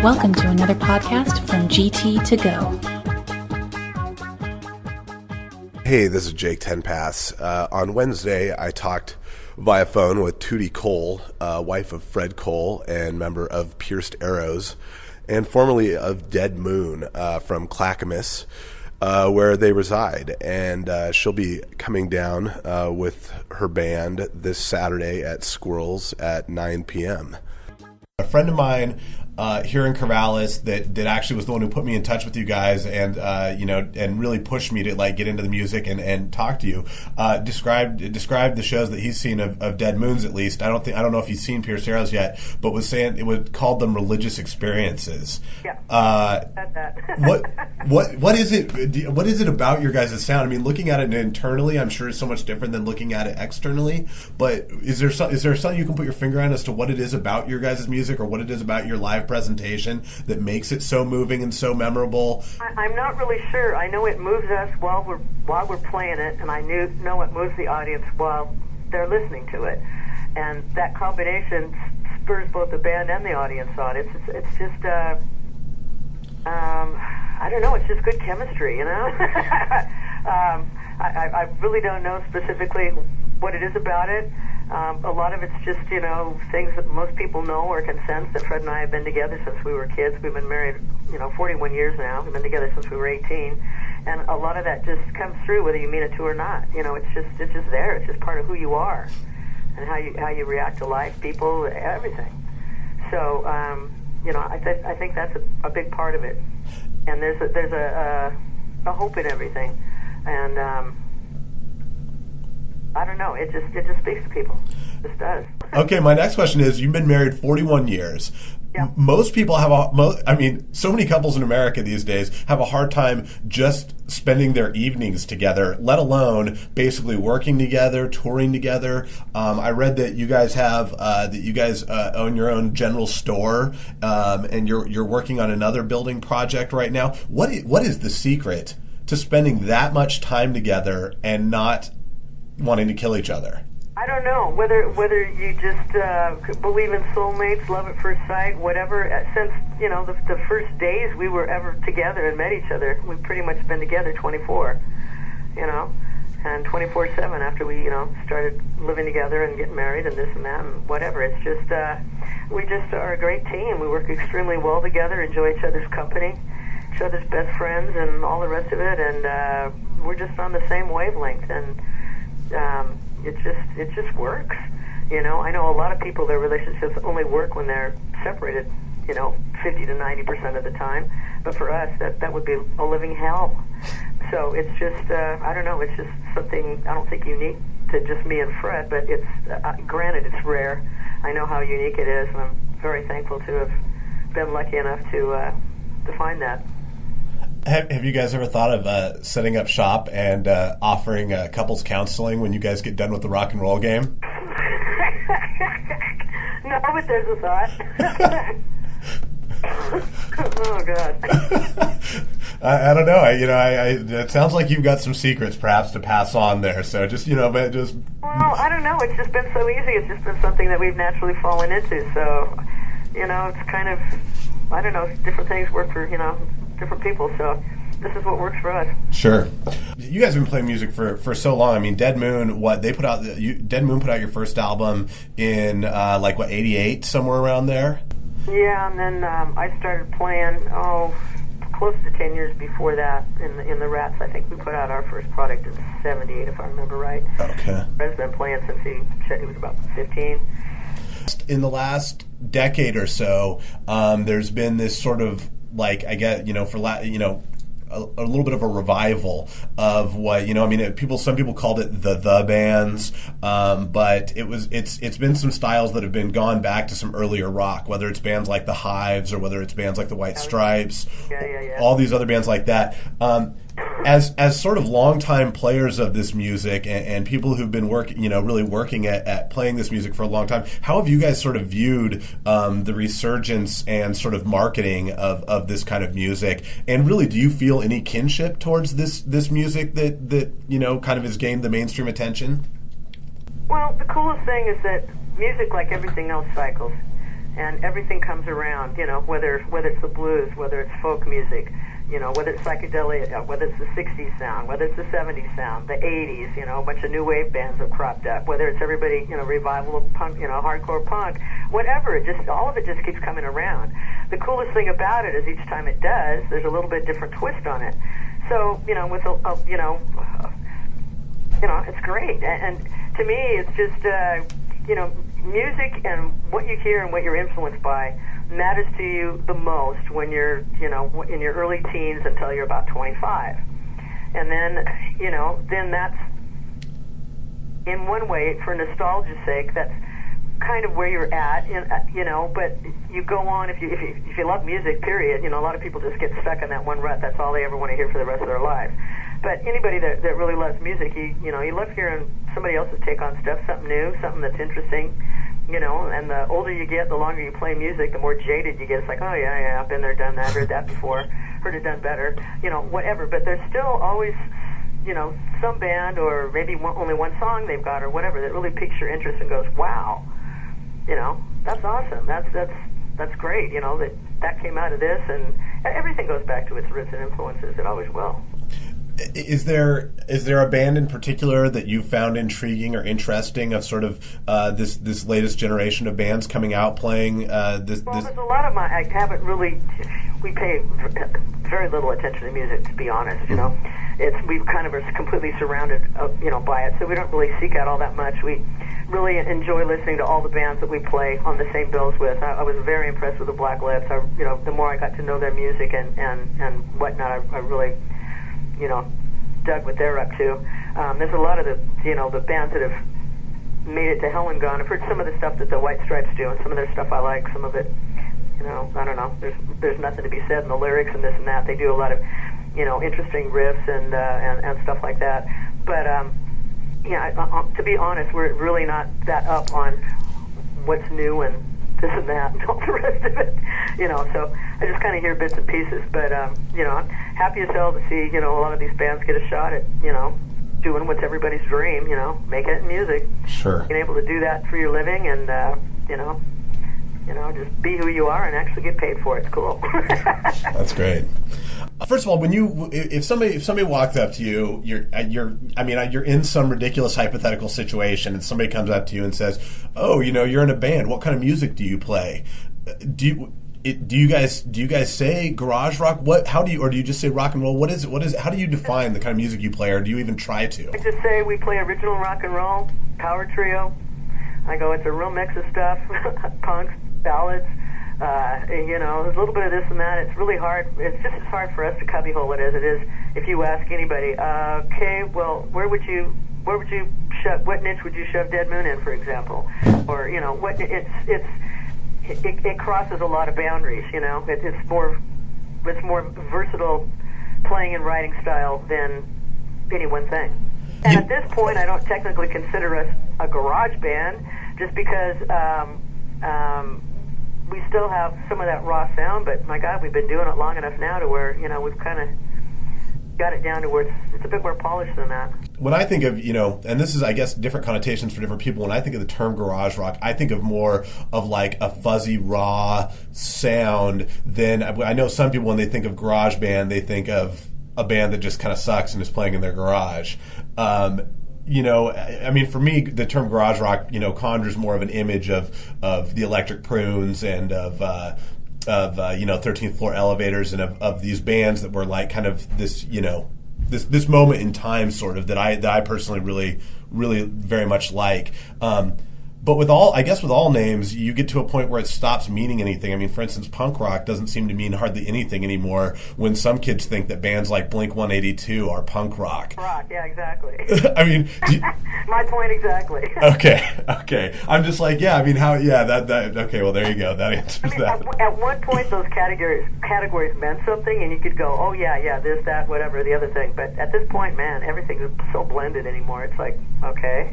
Welcome to another podcast from GT to Go. Hey, this is Jake Tenpass. On Wednesday, I talked via phone with Toody Cole, wife of Fred Cole and member of Pierced Arrows, and formerly of Dead Moon from Clackamas, where they reside. And she'll be coming down with her band this Saturday at Squirrels at 9 p.m. A friend of mine here in Corvallis that actually was the one who put me in touch with you guys and and really pushed me to like get into the music and talk to you. Described the shows that he's seen of Dead Moons, at least. I don't know if he's seen Pierced Arrows yet, but was saying it would called them religious experiences. Yeah. What is it? What is it about your guys' sound? I mean, looking at it internally, I'm sure it's so much different than looking at it externally. But is there something you can put your finger on as to what it is about your guys' music or what it is about your live presentation that makes it so moving and so memorable? I'm not really sure. I know it moves us while we're playing it, and I know it moves the audience while they're listening to it, and that combination spurs both the band and the audience on. It's just I don't know. It's just good chemistry, you know. I really don't know specifically what it is about it. A lot of it's just, things that most people know or can sense, that Fred and I have been together since we were kids. We've been married, 41 years now. We've been together since we were 18. And a lot of that just comes through whether you mean it to or not. It's just there. It's just part of who you are and how you react to life, people, everything. So, I think that's a big part of it. And there's a hope in everything. And, I don't know. It just speaks to people. It just does. Okay, my next question is: you've been married 41 years. Yeah. Most people so many couples in America these days have a hard time just spending their evenings together, let alone basically working together, touring together. I read that you guys own your own general store, and you're working on another building project right now. What is the secret to spending that much time together and not wanting to kill each other? I don't know whether you just believe in soulmates, love at first sight, whatever. Since the first days we were ever together and met each other, we've pretty much been together 24, and 24/7 after we started living together and getting married and this and that and whatever. It's just we just are a great team. We work extremely well together, enjoy each other's company, each other's best friends, and all the rest of it. And we're just on the same wavelength and. It just works, I know a lot of people, their relationships only work when they're separated, 50 to 90% of the time. But for us, that would be a living hell. So it's just, I don't know, it's just something I don't think unique to just me and Fred. But it's granted, it's rare. I know how unique it is, and I'm very thankful to have been lucky enough to find that. Have you guys ever thought of setting up shop and offering couples counseling when you guys get done with the rock and roll game? No, but there's a thought. Oh, God. I don't know. It sounds like you've got some secrets perhaps to pass on there. So just. Well, I don't know. It's just been so easy. It's just been something that we've naturally fallen into. So, it's kind of, I don't know, different things work for, different people, so this is what works for us. Sure. You guys have been playing music for so long. I mean, Dead Moon, Dead Moon put out your first album in 88, somewhere around there? Yeah, and then I started playing close to 10 years before that in the Rats. I think we put out our first product in 78, if I remember right. Okay. Fred's been playing since he was about 15. In the last decade or so, there's been this sort of I get, a little bit of a revival of what, some people called it the bands, but it's been some styles that have been gone back to some earlier rock, whether it's bands like the Hives or whether it's bands like the White Stripes, all these other bands like that. As sort of longtime players of this music and people who've been really working at playing this music for a long time, how have you guys sort of viewed the resurgence and sort of marketing of this kind of music? And really, do you feel any kinship towards this music that kind of has gained the mainstream attention? Well, the coolest thing is that music, like everything else, cycles. and everything comes around, whether it's the blues, whether it's folk music, whether it's psychedelia, whether it's the 60s sound, whether it's the 70s sound, the 80s, a bunch of new wave bands have cropped up, whether it's everybody, revival of punk, hardcore punk, whatever, all of it just keeps coming around. The coolest thing about it is each time it does, there's a little bit different twist on it. So, with it's great. And to me, it's just, music and what you hear and what you're influenced by matters to you the most when you're, in your early teens until you're about 25. And then, then that's, in one way, for nostalgia's sake, that's kind of where you're at, but you go on, if you love music, period, a lot of people just get stuck in that one rut. That's all they ever want to hear for the rest of their lives. But anybody that really loves music, you love hearing somebody else's take on stuff, something new, something that's interesting, and the older you get, the longer you play music, the more jaded you get. It's like, oh, yeah, I've been there, done that, heard that before, heard it done better, whatever. But there's still always, some band or maybe only one song they've got or whatever that really piques your interest and goes, wow, that's awesome. That's great, that came out of this, and everything goes back to its roots and influences. It always will. Is there a band in particular that you found intriguing or interesting of sort of this latest generation of bands coming out playing this? Well, there's a lot of I haven't really. We pay very little attention to music, to be honest. We kind of are completely surrounded, by it, so we don't really seek out all that much. We really enjoy listening to all the bands that we play on the same bills with. I was very impressed with the Black Lips. The more I got to know their music and whatnot, I really, dug what they're up to. There's a lot of the bands that have made it to hell and gone. I've heard some of the stuff that the White Stripes do, and some of their stuff I like. Some of it, I don't know. There's nothing to be said in the lyrics and this and that. They do a lot of, interesting riffs and stuff like that. But to be honest, we're really not that up on what's new and this and that and all the rest of it. So I just kind of hear bits and pieces. But I'm happy as hell to see a lot of these bands get a shot at doing what's everybody's dream. Making it in music. Sure. Being able to do that for your living and just be who you are and actually get paid for it. It's cool. That's great. First of all, if somebody walks up to you, you're in some ridiculous hypothetical situation, and somebody comes up to you and says, "Oh, you're in a band. What kind of music do you play? Do you guys say garage rock? Or do you just say rock and roll? What is it? How do you define the kind of music you play, or do you even try to?" I just say we play original rock and roll, power trio. I go, it's a real mix of stuff, punks, ballads. There's a little bit of this and that. It's really hard. It's just as hard for us to cubbyhole it as it is if you ask anybody. Okay, well, what niche would you shove Dead Moon in, for example? Or it crosses a lot of boundaries. It's more versatile playing and writing style than any one thing. And at this point, I don't technically consider us a garage band, just because we still have some of that raw sound, but my God, we've been doing it long enough now to where, we've kind of got it down to where it's a bit more polished than that. When I think of, and this is, I guess, different connotations for different people, when I think of the term garage rock, I think of more of like a fuzzy, raw sound than, I know some people, when they think of garage band, they think of a band that just kind of sucks and is playing in their garage. For me, the term garage rock, conjures more of an image of the Electric Prunes and of 13th Floor Elevators and of these bands that were like kind of this, this moment in time sort of that I personally really, really very much like. But with all names, you get to a point where it stops meaning anything. I mean, for instance, punk rock doesn't seem to mean hardly anything anymore when some kids think that bands like Blink-182 are punk rock. Rock, yeah, exactly. I mean... My point exactly. Okay. I'm just like, okay, well, there you go. That answers that. At one point, those categories meant something, and you could go, oh, yeah, this, that, whatever, the other thing. But at this point, man, everything is so blended anymore. It's like, okay.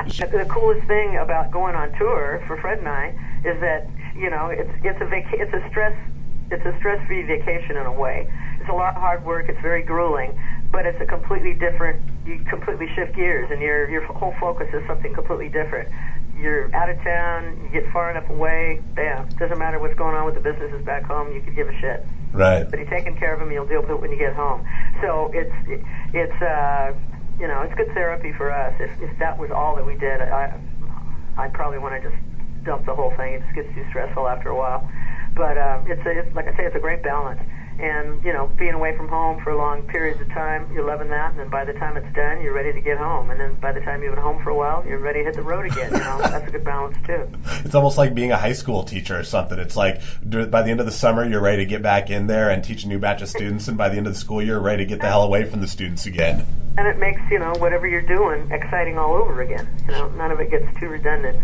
The coolest thing about going on tour for Fred and I is that it's a stress-free vacation in a way. It's a lot of hard work. It's very grueling, but it's a completely different. You completely shift gears, and your whole focus is something completely different. you're out of town, you get far enough away, bam, doesn't matter what's going on with the businesses back home, you could give a shit. Right. But you're taking care of them, you'll deal with it when you get home. So it's good therapy for us. If that was all that we did, I'd probably want to just dump the whole thing. It just gets too stressful after a while. But it's like I say, it's a great balance. And, being away from home for long periods of time, you're loving that, and then by the time it's done, you're ready to get home. And then by the time you've been home for a while, you're ready to hit the road again. That's a good balance, too. It's almost like being a high school teacher or something. It's like by the end of the summer, you're ready to get back in there and teach a new batch of students, and by the end of the school year, you're ready to get the hell away from the students again. And it makes, whatever you're doing exciting all over again. None of it gets too redundant.